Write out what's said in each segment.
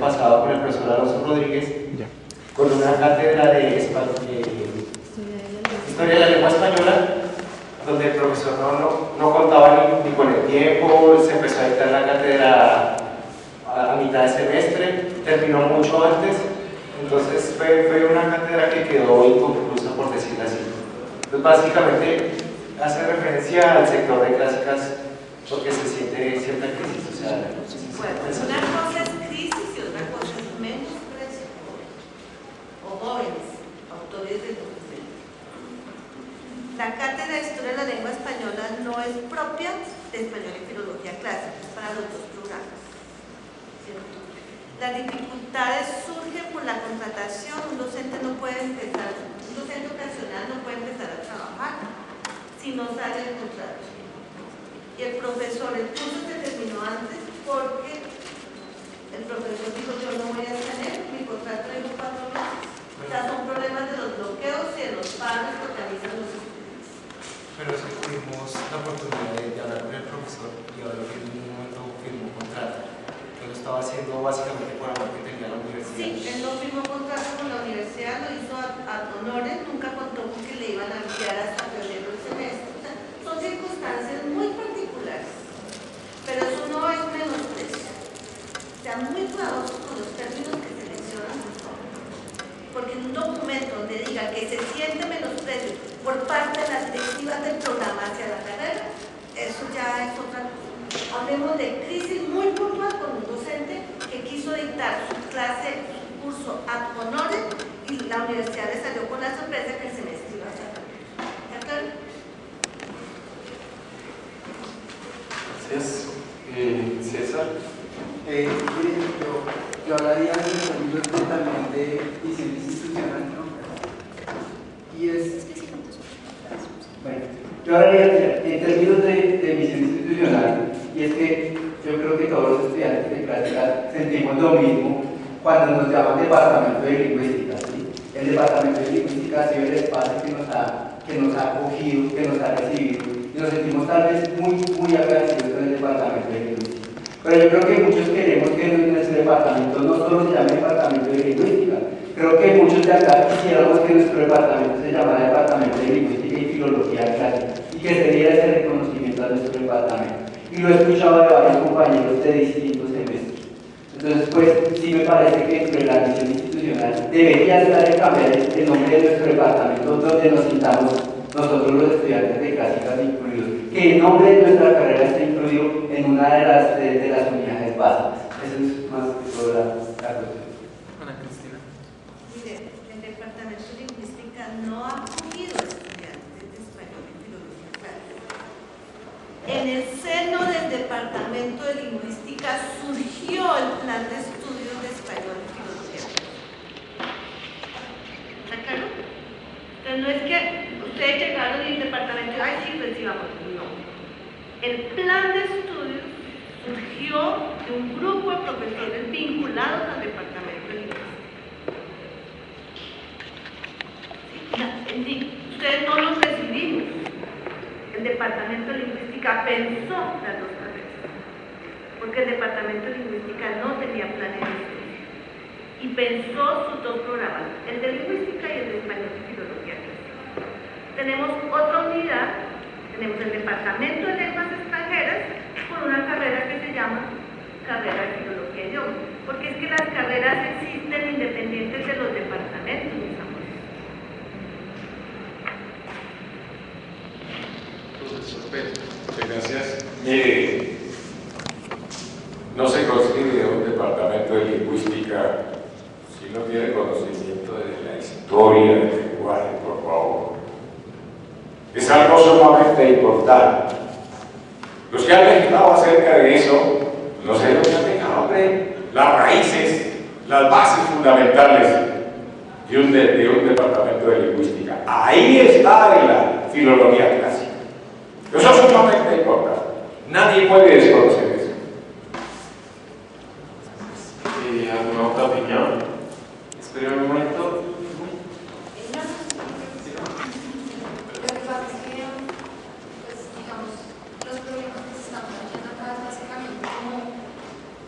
pasado con el profesor Alonso Rodríguez, con una cátedra de Historia de la Lengua Española, donde el profesor no contaba ni con el tiempo, se empezó a dictar la cátedra a mitad de semestre, terminó mucho antes, entonces fue una cátedra que quedó inconclusa, por decirlo así. Entonces básicamente hace referencia al sector de clásicas porque se siente cierta crisis, o sea, bueno, una cosa es crisis y otra cosa es menosprecio o jóvenes, autores de documento. La cátedra de Historia de la Lengua Española no es propia de Español y Filología Clásica, es para los dos programas, ¿cierto? Las dificultades surgen por la contratación. Un docente ocasional no puede empezar a trabajar si no sale el contrato. Y el profesor, el curso se terminó antes porque el profesor dijo: yo no voy a tener, mi contrato dijo 4 meses. O sea, son problemas de los bloqueos y de los paros que organizan los estudiantes. Pero es que tuvimos la oportunidad de hablar con el profesor y ahora que en un momento firmó un contrato. Él lo estaba haciendo básicamente por amor que tenía la universidad. Sí, él no firmó contrato con la universidad, lo hizo ad honorem, nunca contó con que le iban a enviar hasta febrero del semestre. O sea, son circunstancias muy particulares, pero eso no es menosprecio. Sean muy cuidadosos con los términos que seleccionan, porque en un documento donde diga que se siente menosprecio por parte de las directivas del programa hacia la carrera, eso ya es otra cosa. Hablemos de crisis muy puntual con un docente que quiso dictar su clase, su curso ad honorem, y la universidad le salió con la sorpresa que el semestre iba a cerrar. ¿De acuerdo? Gracias. César. Yo hablaría en términos también de visión institucional, ¿no? Y es, bueno, yo hablaría en términos de visión institucional, y es que yo creo que todos los estudiantes de clásica sentimos lo mismo cuando nos llaman departamento de lingüística, ¿sí? El departamento de lingüística ha sido el espacio que nos ha acogido, que nos ha recibido, y nos sentimos tal vez muy agradecidos con el departamento de lingüística. Pero yo creo que muchos queremos que nuestro departamento no solo se llame departamento de lingüística, creo que muchos de acá quisiéramos que nuestro departamento se llamara departamento de lingüística y filología clásica, y que se diera ese reconocimiento a nuestro departamento. Y lo he escuchado de varios compañeros de distintos semestres. Entonces, pues, sí me parece que entre la visión institucional debería estar el cambiar el nombre de nuestro departamento, donde nos sintamos nosotros los estudiantes de clásicas incluidos, que el nombre de nuestra carrera esté incluido en una de las unidades básicas. Eso es más que todo la cuestión. Ana Cristina. Mire, el departamento de lingüística no ha acogido estudiantes de español y filología clásica. En el seno del departamento de lingüística surgió el plan de estudios de español y filología clásica. ¿Está claro? Entonces no es que ustedes llegaron y el departamento, ay sí, pues sí, vamos, no. El plan de estudios surgió de un grupo de profesores vinculados al departamento de lingüística. Ustedes no los recibimos. El departamento de lingüística pensó las dos carreras, porque el departamento de lingüística no tenía plan de estudio y pensó sus dos programas, el de lingüística y el de español y filología clásica. Tenemos otra unidad, tenemos el departamento de lenguas extranjeras con una carrera que se llama carrera de filología y idioma, porque es que las carreras existen independientes de los departamentos, mis amores. Muchas gracias. No se consigue un departamento de lingüística si no tiene conocimiento de la historia del lenguaje, por favor. Es algo sumamente importante. Los que han legislado acerca de eso, no sé lo que han dejado, hombre, las raíces, las bases fundamentales de un departamento de lingüística. Ahí está en la filología clásica. Eso es sumamente importante. Nadie puede desconocer eso. ¿Alguna otra opinión? Espera un momento. Lo que pasa es que, pues, digamos, los problemas que se están planteando acá básicamente como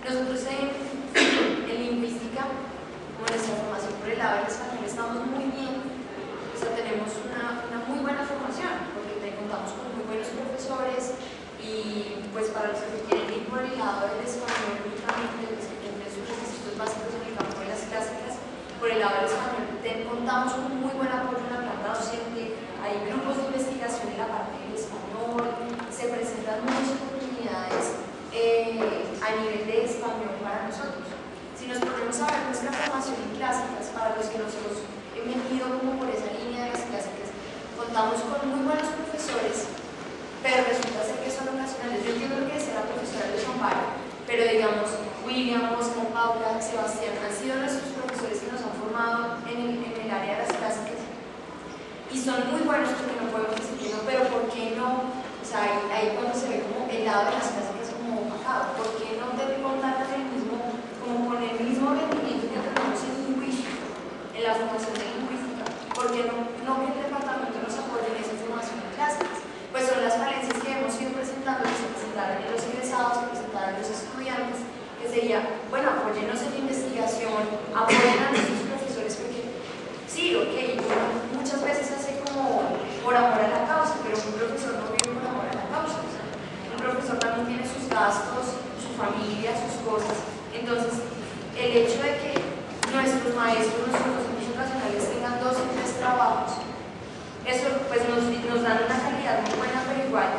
nosotros en lingüística los que quieren ir por el lado del español únicamente, los que tienen sus requisitos básicos en el campo de las clásicas, por el lado del español contamos con muy buen apoyo en la planta docente, hay grupos de investigación en la parte del español, se presentan muchas oportunidades a nivel de español para nosotros. Si nos ponemos a ver nuestra formación en clásicas, para los que nos hemos metido como por esa línea de las clásicas, contamos con muy buenos profesores, pero resulta ser que son ocasionales. Yo entiendo que sea la profesora de Amparo, pero digamos, William, Oscar, Paula, Sebastián han sido nuestros profesores que nos han formado en el área de las clásicas y son muy buenos porque no podemos decir que no, pero ¿por qué no? O sea, ahí cuando se ve como el lado de las clásicas como opacado, ¿por qué no te contar con el mismo rendimiento que tenemos en lingüística, en la formación de lingüística? ¿Por qué no que el departamento nos apoye en esa formación de clásicas? Pues son las falencias que hemos ido presentando, que se presentaron en los egresados, que presentaron los estudiantes, que sería, bueno, apóyennos en la investigación, apoyen a nuestros profesores, porque sí, ok, muchas veces hace como por amor a la causa, pero un profesor no vive por amor a la causa. O sea, un profesor también tiene sus gastos, su familia, sus cosas. Entonces, el hecho de que nuestros maestros, nuestros docentes ocasionales tengan 2 o 3 trabajos, eso pues nos dan una calidad muy buena, pero igual,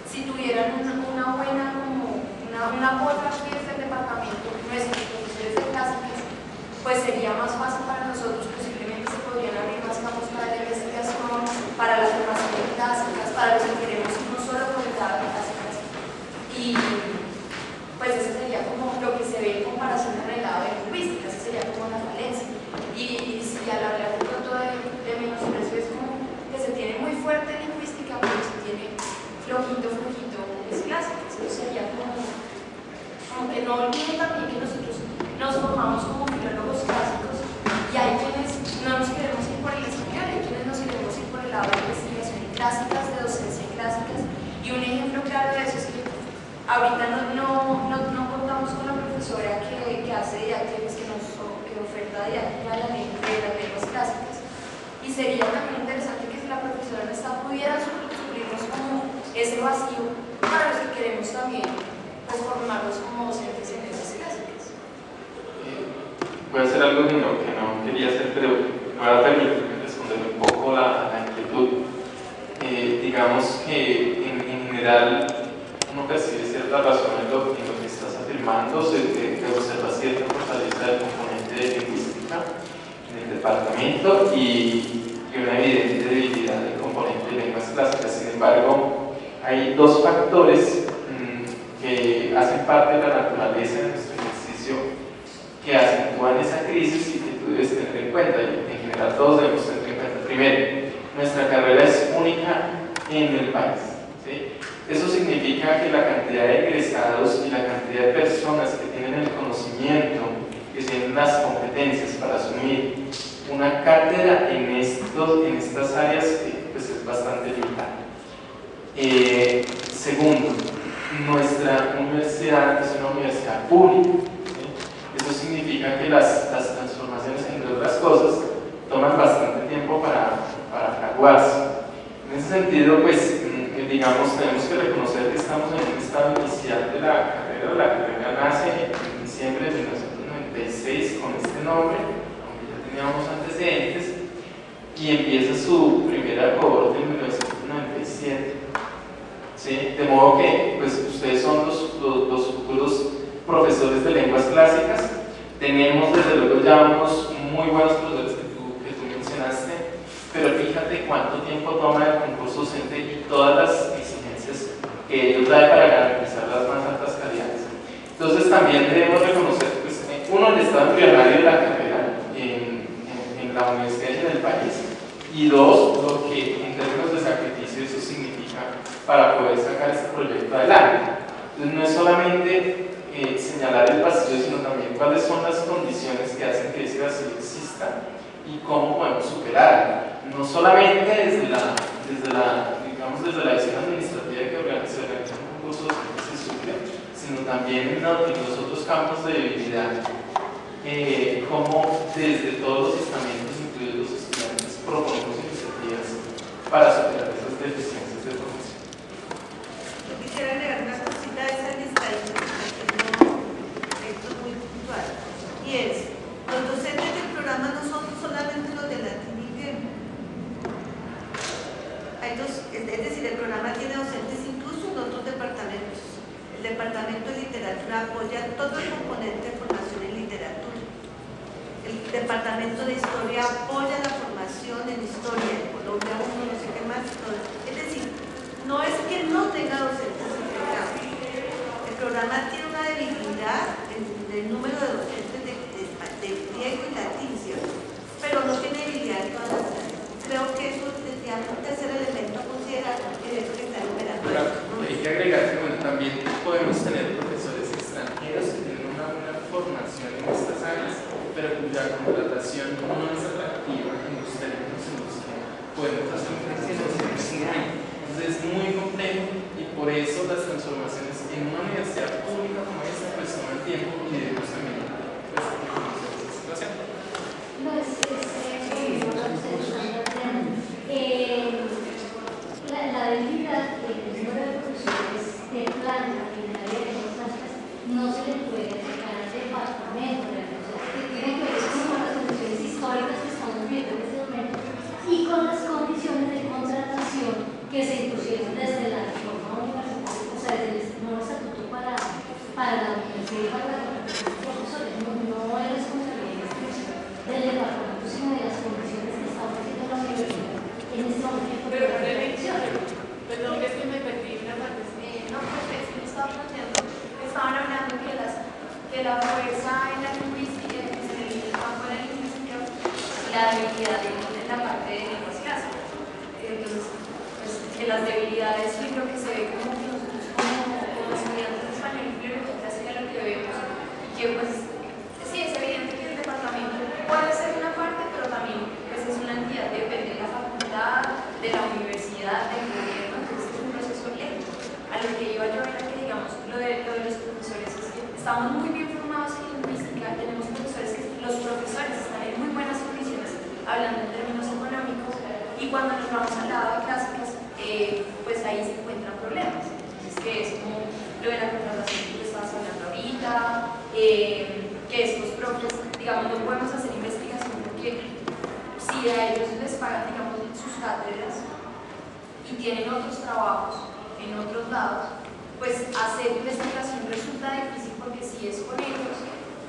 si tuvieran una buena, como una apoyo aquí desde el departamento, nuestros profesores de clásicas, pues sería más fácil para nosotros, posiblemente se podrían abrir más campos para la investigación, para la formación de clásicas, para los que queremos no solo por el lado de clásicas. Y pues eso sería como lo que se ve en comparación con el lado de lingüística, eso sería como la falencia. Y si a la verdad de pronto de menosprecio es como que se tiene muy fuerte lingüística, pero se tiene flojito es clásica, eso sería como que no olviden también que nosotros nos formamos como filólogos clásicos y hay quienes no nos queremos ir por el español, hay quienes nos queremos ir por el lado de investigación en clásicas, de docencia en clásicas, y un ejemplo claro de eso es que ahorita no contamos con la profesora que hace didácticas, que oferta didáctica de las lenguas clásicas, y sería también interesante que si la profesora no está, pudiera suplirnos como ese vacío para los que queremos también pues, formarnos como docentes en esas clásicas. Voy a hacer algo que no quería hacer, pero me va a permitir responder un poco la inquietud. Digamos que en general uno percibe cierta razón en lo que estás afirmando, se observa cierta fortaleza del componente de lingüística en el departamento y una evidente debilidad del componente de lenguas clásicas. Sin embargo, hay 2 factores que hacen parte de la naturaleza de nuestro ejercicio que acentúan esa crisis y que tú debes tener en cuenta, y en general todos debemos tener en cuenta. Primero, nuestra carrera es única en el país, ¿sí? Eso significa que la cantidad de egresados y la cantidad de personas que tienen el conocimiento, que tienen las competencias para asumir una cátedra en estas áreas pues es bastante limitada. Segundo, nuestra universidad es una universidad pública, ¿sí? Eso significa que las transformaciones, entre otras cosas, toman bastante tiempo para fraguarse. En ese sentido, pues, digamos, tenemos que reconocer que estamos en un estado inicial de la carrera. La carrera nace en diciembre de 1996 con este nombre, aunque ya teníamos antecedentes, y empieza su primera cohorte en 1997. ¿Sí? De modo que pues, ustedes son los futuros profesores de lenguas clásicas. Tenemos desde luego ya unos muy buenos profesores que tú mencionaste, pero fíjate cuánto tiempo toma el concurso docente y todas las exigencias que ello trae para garantizar las más altas calidades. Entonces también debemos reconocer, pues, uno, el estado embrionario de la carrera en la universidad y en el país, y 2, lo que en términos de sacrificio eso significa para poder sacar este proyecto adelante. Entonces no es solamente señalar el vacío, sino también cuáles son las condiciones que hacen que ese vacío exista y cómo podemos superarlo. No solamente desde la visión administrativa que se organiza un concurso docente se suple, sino también en los otros campos de debilidad, como desde todos los estamentos, incluidos los estudiantes, proponemos iniciativas para superar esas deficiencias de formación. Yo quisiera agregar una cosita de esa programa no son solamente los de latín y griego. Es decir, el programa tiene docentes incluso en otros departamentos. El departamento de literatura apoya todo el componente de formación en literatura. El departamento de historia apoya la formación en historia, en Colombia, no sé qué más. Es decir, no es que no tenga docentes en el programa. El programa tiene una debilidad en el número de docentes de griego y latín, ¿cierto? Pero no tiene debilidad en todas las áreas. Creo que eso sería un tercer elemento a considerar en esto que está enumerando. Hay que agregar que bueno, también podemos tener profesores extranjeros que tienen una buena formación en estas áreas, pero cuya contratación no es atractiva en los términos en los que podemos hacer una. Entonces es muy complejo y por eso las transformaciones en una universidad pública como esta pues toman tiempo y debemos también pues, reconocer esta situación. No, es la debilidad del número de profesores de planta en el área de cosas no se le puede sacar al departamento de la que tiene que ver con las condiciones históricas que estamos viendo en este momento y con las condiciones de contratación que se impusieron desde la reforma universitaria, o sea, desde el nuevo estatuto para la universidad y para la contratación de profesores. No es responsabilidad del departamento, sino de las condiciones que está ofreciendo la universidad en este momento. Pero perdón, es que me perdí una parte. No, perfecto, me estaba planteando, estaban hablando que la fuerza en la lingüística, en el campo de la lingüística, la debilidad en la parte de lenguas clásicas. Entonces, pues, que las debilidades yo creo que se ve como que nosotros como estudiantes de español y bibliografía clásica lo que vemos, y que pues sí, es evidente que el departamento puede ser una parte, pero también pues, es una entidad, depende de la facultad, de la universidad, del gobierno, entonces es un proceso lento. A lo que iba yo era que, digamos, lo de los profesores es que estamos muy bien formados en lingüística, tenemos profesores que los profesores están en muy buenas condiciones, hablando en términos económicos, y cuando nos vamos al lado de clásicas, pues ahí se encuentran problemas. Entonces, que es como lo de la contratación que tú estabas hablando ahorita, que estos profes, digamos, no podemos hacer investigación porque si a ellos les pagan, digamos, sus cátedras y tienen otros trabajos en otros lados, pues hacer investigación resulta difícil porque si es con ellos,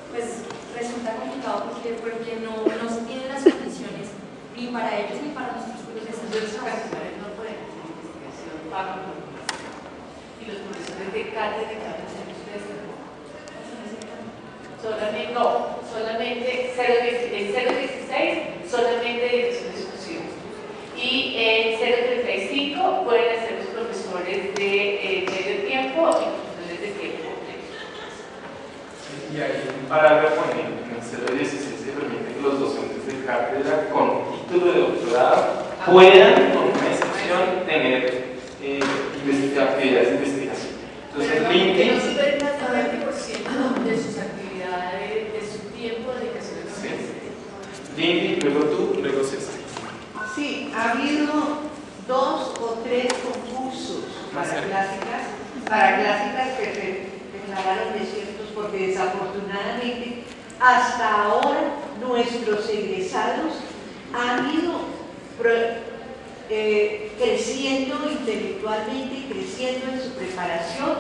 pues resulta complicado porque no se tienen las condiciones ni para ellos ni para nuestros profesores. Los particulares no pueden hacer investigación pago y los profesores de cátedra solamente 016, solamente dirección exclusiva. Y en 035 pueden hacer los profesores de medio tiempo y profesores de tiempo completo. Y hay un parágrafo en el 016 que permite que los docentes de cátedra con título de doctorado puedan, con una excepción, tener actividades de investigación. Entonces, LinkedIn. No superen más del 20% de sus actividades, de su tiempo de dedicación a la universidad. LinkedIn, luego tú, luego César. Sí, ha habido 2 o 3 concursos para clásicas que se declararon desiertos porque desafortunadamente hasta ahora nuestros egresados han ido creciendo intelectualmente y creciendo en su preparación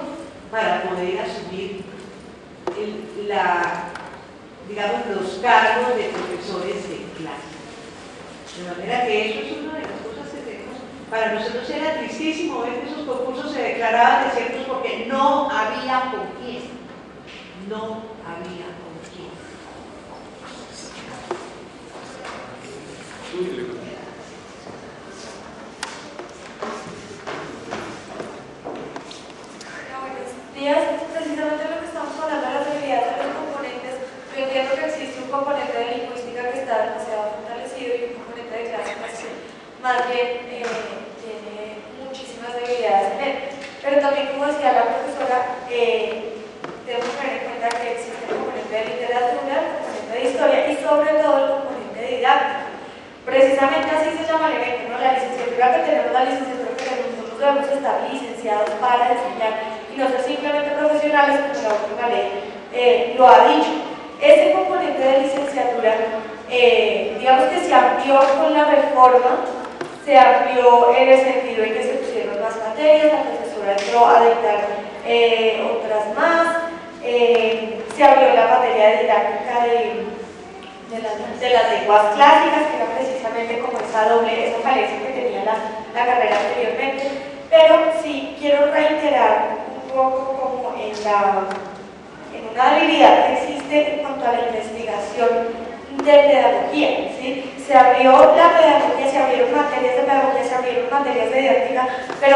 para poder asumir digamos, los cargos de profesores de clase. De manera que eso es una de las cosas que tenemos. Para nosotros era tristísimo ver que esos concursos se declaraban desiertos porque no había con quién. No había con quién. Buenos días, precisamente lo que estamos hablando de las debilidades de los componentes, yo entiendo que existe un componente de lingüística que está demasiado fortalecido y un componente de clásicas que más bien tiene muchísimas debilidades en él. Pero también, como decía la profesora, tenemos que tener en cuenta que existe el componente de literatura, el componente de historia y sobre todo el componente de didáctica. Precisamente así se llama el evento, ¿no? La licenciatura que tenemos, nosotros debemos estar licenciados para enseñar y no ser simplemente profesionales, como la última ley lo ha dicho. Este componente de licenciatura digamos que se amplió con la reforma, se amplió en el sentido en que se pusieron más materias, la profesora entró a dictar otras más, se abrió la materia de didáctica de las lenguas clásicas, que era precisamente como esa falencia que tenía la carrera anteriormente, pero sí quiero reiterar un poco como en una debilidad que existe en cuanto a la investigación de pedagogía, ¿sí? Se abrió la pedagogía, se abrieron materias de pedagogía, se abrieron materias de didáctica, pero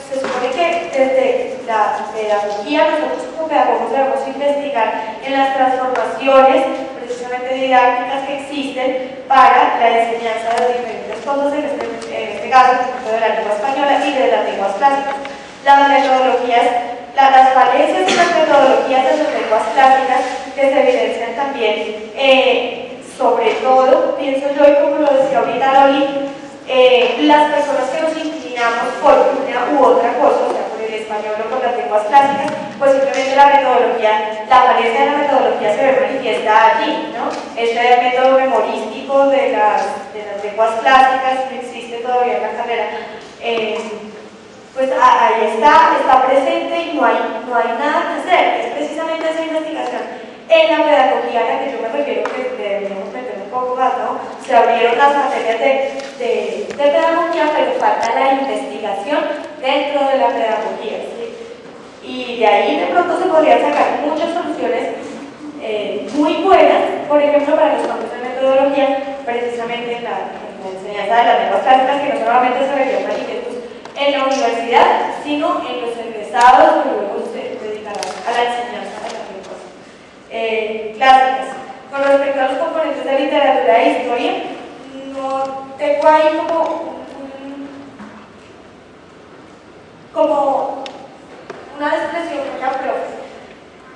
se supone que desde la pedagogía nosotros como pedagogos debemos investigar en las transformaciones precisamente didácticas que existen para la enseñanza de diferentes cosas, en este caso, por ejemplo, de la lengua española y de las lenguas clásicas. Las metodologías, las falencias de las metodologías de las lenguas clásicas que se evidencian también, sobre todo, pienso yo, y como lo decía ahorita Loli, las personas que nos inclinamos por una u otra cosa, o sea, por el español o por las lenguas clásicas, pues simplemente la falencia de la metodología se ve manifiesta allí, ¿no? Este método memorístico de las lenguas clásicas no existe todavía en la carrera. Pues ahí está presente y no hay nada que hacer. Es precisamente esa investigación en la pedagogía a la que yo me refiero, que deberíamos meter un poco más, ¿no? Se abrieron las materias de pedagogía, pero falta la investigación dentro de la pedagogía, ¿sí? Y de ahí de pronto se podrían sacar muchas soluciones muy buenas, por ejemplo, para los campos de metodología, precisamente en la enseñanza de las lenguas clásicas, que no solamente se verían manifiestos en la universidad, sino en los egresados que luego se dedicarán a la enseñanza de las lenguas clásicas. Con respecto a los componentes de literatura e historia, no tengo ahí como una expresión con la profe.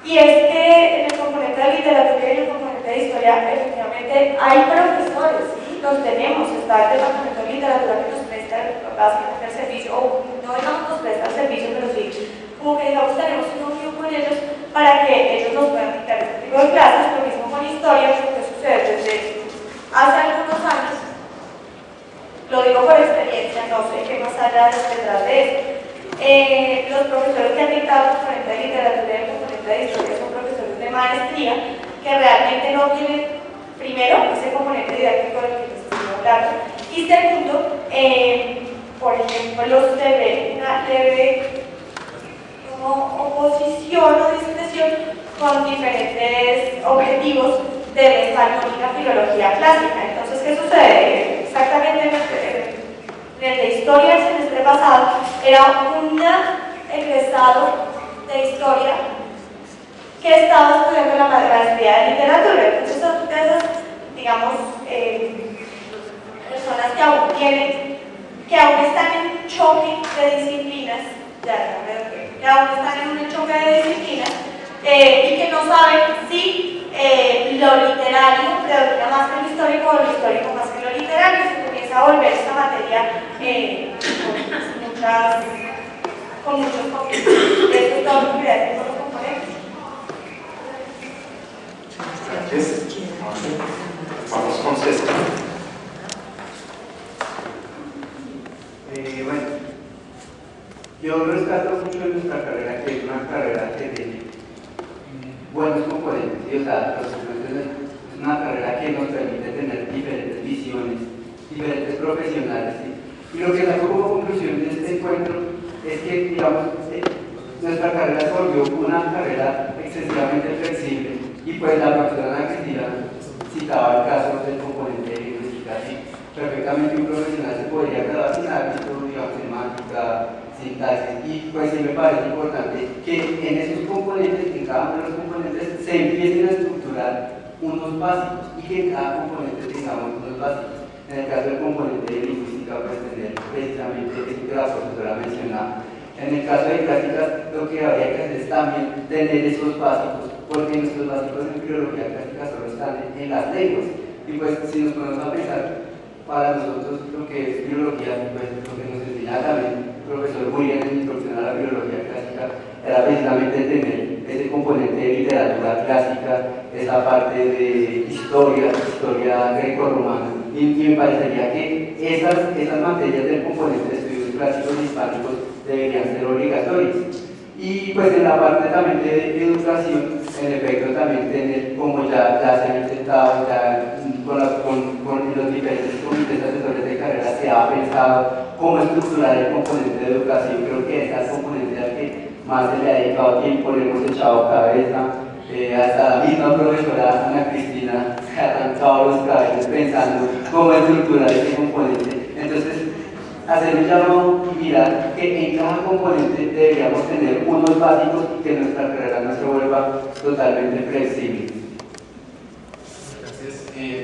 Y es que en el componente de literatura y en el componente de historia, efectivamente, hay profesores, ¿sí? Los tenemos, está el departamento de literatura que nos presta básicamente el servicio, o no digamos nos presta el servicio, pero sí, como que digamos tenemos un núcleo con ellos para que ellos nos puedan dictar este tipo de clases. Lo mismo con historia, porque sucede desde hace algunos años, lo digo por experiencia, no sé qué más haya detrás de esto. Los profesores que han dictado el componente de literatura y el componente de historia son profesores de maestría que realmente no tienen, primero, ese componente didáctico del que les estoy hablando, y segundo, por ejemplo, se ve una leve oposición o discusión con diferentes objetivos del español y la filología clásica. Entonces, ¿qué sucede? Exactamente en el de historia del semestre pasado era un egresado de historia que estaba estudiando la maestría de literatura. Entonces son de esas, digamos, personas que aún están en un choque de disciplinas, que aún están en un choque de disciplinas y que no saben si lo literario predomina más que lo histórico o lo histórico más que lo literario. Se comienza a volver esta materia con muchos conflictos. Esto es todo lo que quería decir con los componentes. Gracias. Vamos con César. Bueno, yo rescato mucho en nuestra carrera, que es una carrera que tiene buenos componentes, ¿sí? O sea, es una carrera que nos permite tener diferentes visiones, diferentes profesionales, ¿sí? Y lo que saco como conclusión de este encuentro es que, digamos, nuestra carrera se volvió una carrera excesivamente flexible, y pues la profesora Ana Cristina citaba el caso del componente de lingüística, ¿sí? Perfectamente un profesional se podría graduar sin haber visto, digamos, semántica, sintaxis, y pues sí me parece importante que en esos componentes, en cada uno de los componentes, se empiecen a estructurar unos básicos y que en cada componente tengamos unos básicos. En el caso del componente de lingüística, pues tener precisamente eso que la profesora mencionaba. En el caso de clásicas, lo que habría que hacer es también tener esos básicos, porque nuestros básicos en filología clásica solo están en las lenguas. Y pues si nos ponemos a pensar, para nosotros lo que es filología, pues lo que nos enseñaba también el profesor Muriel en introducción a la filología clásica, era precisamente tener ese componente de literatura clásica, esa parte de historia grecorromana, y me parecería que esas materias del componente de estudios clásicos hispánicos deberían ser obligatorias. Y pues en la parte también de educación, en efecto también tener, como ya se ha intentado, ya con los diferentes comités asesores de carrera se ha pensado cómo estructurar el componente de educación. Creo que esa es el componente al que más se le ha dedicado tiempo, le hemos echado cabeza, hasta la misma profesora Ana Cristina se ha arrancado los cabellos pensando cómo estructurar ese componente. Entonces, hacer un llamado y mirar que en cada componente deberíamos tener unos básicos y que nuestra carrera no se vuelva totalmente flexible. Gracias.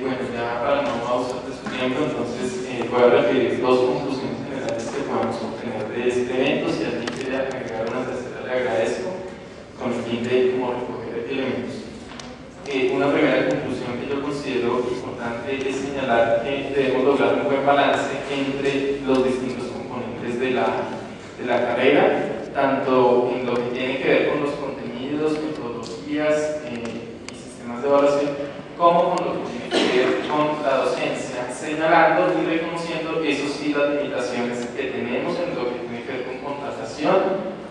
Bueno, ya para no abusar de su tiempo, entonces voy a referir dos conclusiones generales que podemos obtener de este evento. Si alguien quiere agregar una tercera, le agradezco, con el fin de como recoger elementos. Una primera conclusión que yo considero importante es señalar que debemos lograr un buen balance entre los distintos componentes de la carrera, tanto en lo que tiene que ver con los contenidos, metodologías y sistemas de evaluación, como con lo que tiene que ver con la docencia, señalando y reconociendo eso sí las limitaciones que tenemos en lo que tiene que ver con contratación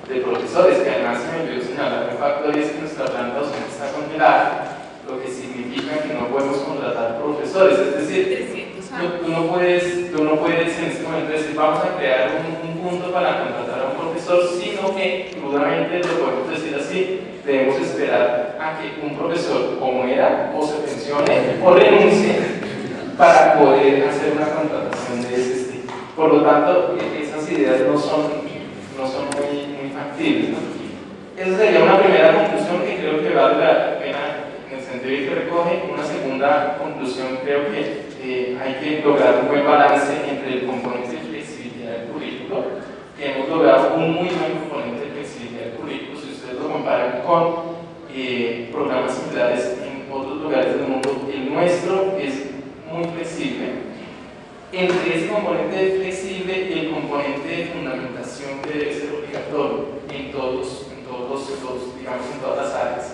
de profesores, que además se me olvidó señalar un factor, y es que nuestra planta docente está congelada, lo que significa que no podemos contratar profesores. Es decir, tú no puedes en este momento decir vamos a crear un punto para contratar a un profesor, sino que crudamente lo podemos decir así: debemos esperar a que un profesor o muera o se pensione o renuncie para poder hacer una contratación de ese estilo. Por lo tanto, esas ideas no son muy factibles, ¿no? Esa sería una primera conclusión que creo que vale la pena en el sentido de que recoge. Una segunda conclusión, creo que hay que lograr un buen balance entre el componente de flexibilidad del currículo, que hemos logrado un muy buen componente de flexibilidad del currículo. Si ustedes lo comparan con programas similares en otros lugares del mundo, el nuestro es muy flexible. Entre ese componente flexible y el componente de fundamentación que debe ser obligatorio en todos digamos, en todas las áreas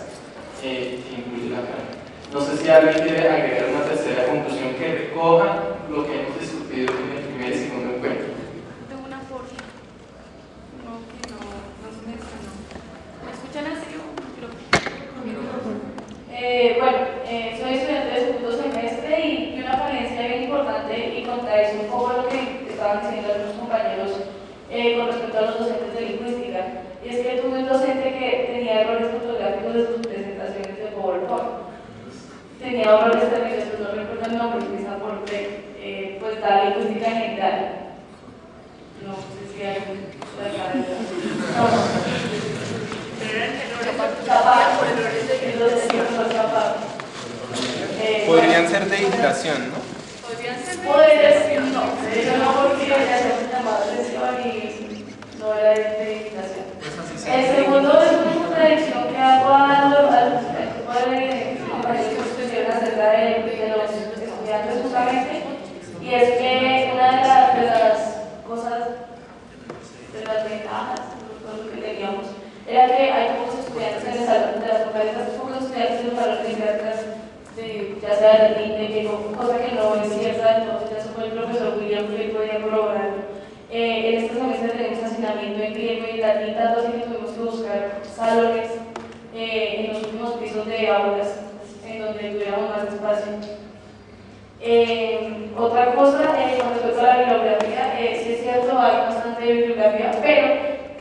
que incluye la carrera. No sé si alguien quiere agregar una tercera conclusión que recoja lo que hemos discutido en el primer y segundo encuentro. Tengo una porfa. No se me mencionó. ¿Me escuchan así o Bueno, soy estudiante de segundo semestre y una falencia bien importante, y contradice un poco lo que estaban diciendo algunos compañeros con respecto a los docentes de lingüística, y es que tuve un docente que tenía errores ortográficos de sus presentaciones de PowerPoint. Tenía errores terribles, no recuerdo el nombre, quizá por pues la lingüística en general. No sé si hay Podrían ser de dictación, ¿no? Podrían no, pero no, porque ya se han llamado atención y no era de dictación. El segundo es una contradicción que hago al grupo de compañeros que estuvieron acerca de los estudiantes justamente, y es que una de las cosas, de las ventajas, lo que teníamos, era que hay pocos estudiantes en el salón de las conferencias, pocos estudiantes en los salones de clases, ya sea de que cosa que no es cierta. Entonces ya se fue el profesor William que podía corroborarlo. En este semestre tenemos hacinamiento en griego y en latín, tanto así que tuvimos que buscar salones en los últimos pisos de aulas en donde tuviéramos más espacio. Otra cosa, con respecto a la bibliografía, sí es cierto, hay bastante bibliografía, pero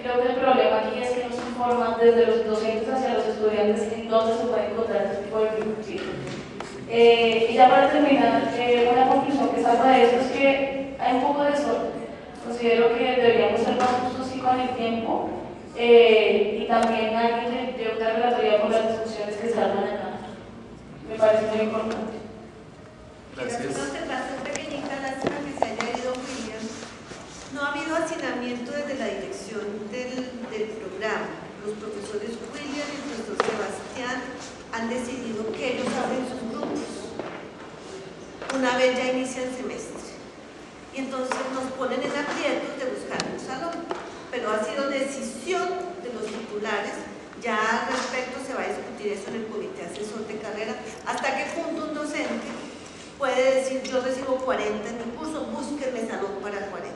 creo que el problema aquí es que nos informan desde los docentes hacia los estudiantes en dónde se puede encontrar este tipo de bibliografía. Y ya para terminar, una conclusión que saco de esto es que hay un poco de desorden. Considero que deberíamos ser más justos sí con el tiempo, y también alguien de una relatoría por las discusiones que se arman acá. Me parece muy importante. Gracias. Solo te paso una pequeñita lástima que se haya ido William. No ha habido hacinamiento desde la dirección del programa. Los profesores William y el profesor Sebastián han decidido que ellos abren sus grupos una vez ya inicia el semestre, y entonces nos ponen en aprietos de buscar un salón, pero ha sido decisión de los titulares Ya al respecto se va a discutir eso en el comité asesor de carrera, hasta qué punto un docente puede decir yo recibo 40 en mi curso, búsquenme salón para 40.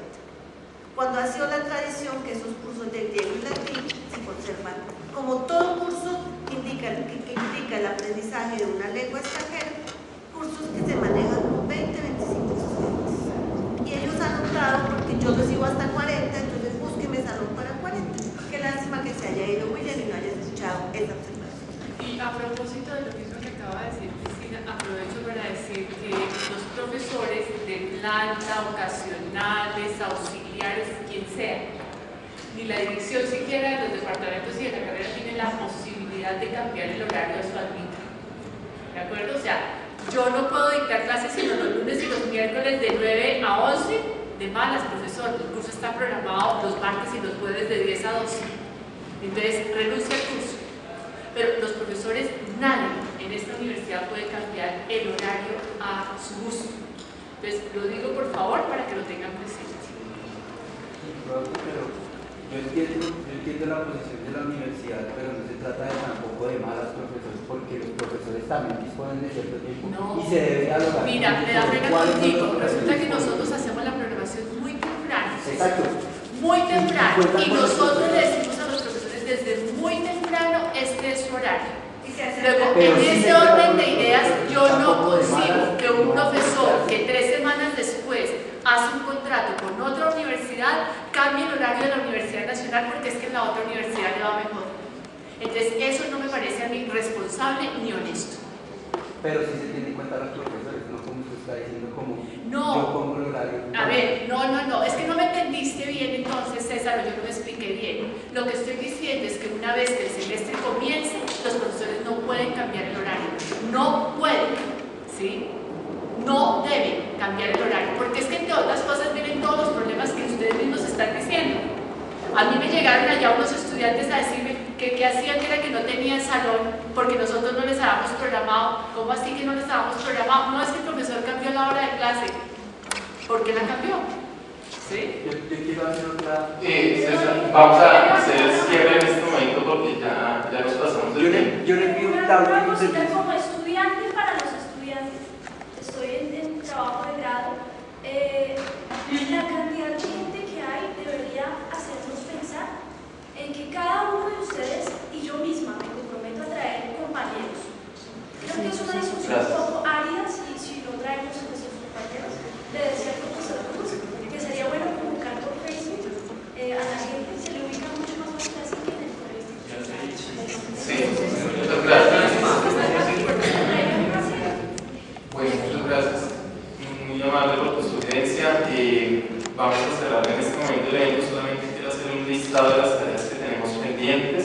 Cuando ha sido la tradición que esos cursos de griego y latín se conservan, como todo curso que implica el aprendizaje de una lengua extranjera, cursos que se manejan con 20, 25 estudiantes. Y ellos han optado porque yo recibo hasta 40, entonces búsquenme salón para 40. Qué lástima que se haya ido William y no haya escuchado esa observación. Y a propósito de lo mismo que acaba de decir Cristina, aprovecho para decir que los profesores de planta, ocasionales, auxiliares, quien sea, ni la dirección siquiera de los departamentos y de la carrera tiene la posibilidad de cambiar el horario de su admita. ¿De acuerdo? O sea, yo no puedo dictar clases sino los lunes y los miércoles de 9 a 11, de malas, profesor. El curso está programado los martes y los jueves de 10 a 12. Entonces, renuncia al curso. Pero los profesores, nadie en esta universidad puede cambiar el horario a su gusto. Entonces, lo digo por favor para que lo tengan presente. Pero yo entiendo la posición de la universidad, pero no se trata de tampoco de malas profesores, porque los profesores también disponen de cierto tiempo y se debe dialogar. Mira, me da pena contigo. Resulta que nosotros hacemos la programación muy temprano. Exacto. Muy temprano. Y nosotros le decimos a los profesores desde muy temprano, este es su horario. Luego, en ese orden de ideas, yo no consigo que un profesor que 3 semanas después hace un contrato con otra universidad cambie el horario de la Universidad Nacional porque es que en la otra universidad le va mejor. Entonces, eso no me parece a mí responsable ni honesto. Pero si se tiene en cuenta a los profesores, no como usted está diciendo, como no, yo pongo el horario. A ver, no, es que no me entendiste bien entonces, César, o yo no me expliqué bien. Lo que estoy diciendo es que una vez que el semestre comience, los profesores no pueden cambiar el horario. No pueden, ¿sí? No deben cambiar el horario, porque es que entre otras cosas vienen todos los problemas que ustedes mismos están diciendo. A mí me llegaron allá unos estudiantes a decirme que qué hacían, que era que no tenían salón porque nosotros no les habíamos programado. ¿Cómo así que no les habíamos programado? No, es que el profesor cambió la hora de clase. ¿Por qué la cambió? ¿Sí? Yo quiero hacer otra... César, vamos a hacer el cierre en este momento porque ya nos pasamos del tiempo. Yo le pido un tablo una cosita como estudiante para los estudiantes. Estoy en trabajo de grado. La cantidad de gente que hay debería hacernos pensar en que cada uno de ustedes y yo misma me comprometo a traer compañeros. Creo que es una discusión un poco árida si no traemos a nuestros compañeros. Le decía al profesor Cruz que sería bueno comunicar por Facebook a la gente, se le ubica mucho más fácil así que en el colegio. Sí, muchas gracias. Bueno, muchas gracias. Muy amable por tu sugerencia. Vamos a cerrar en este momento el evento. Solamente quiero hacer un listado de las tareas que tenemos pendientes.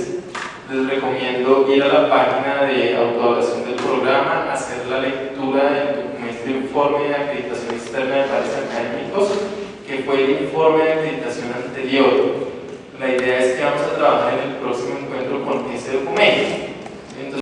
Les recomiendo ir a la página de autoevaluación del programa, hacer la lectura del documento de informe de acreditación externa de pares académicos, que fue el informe de acreditación anterior. La idea es que vamos a trabajar en el próximo encuentro con ese documento.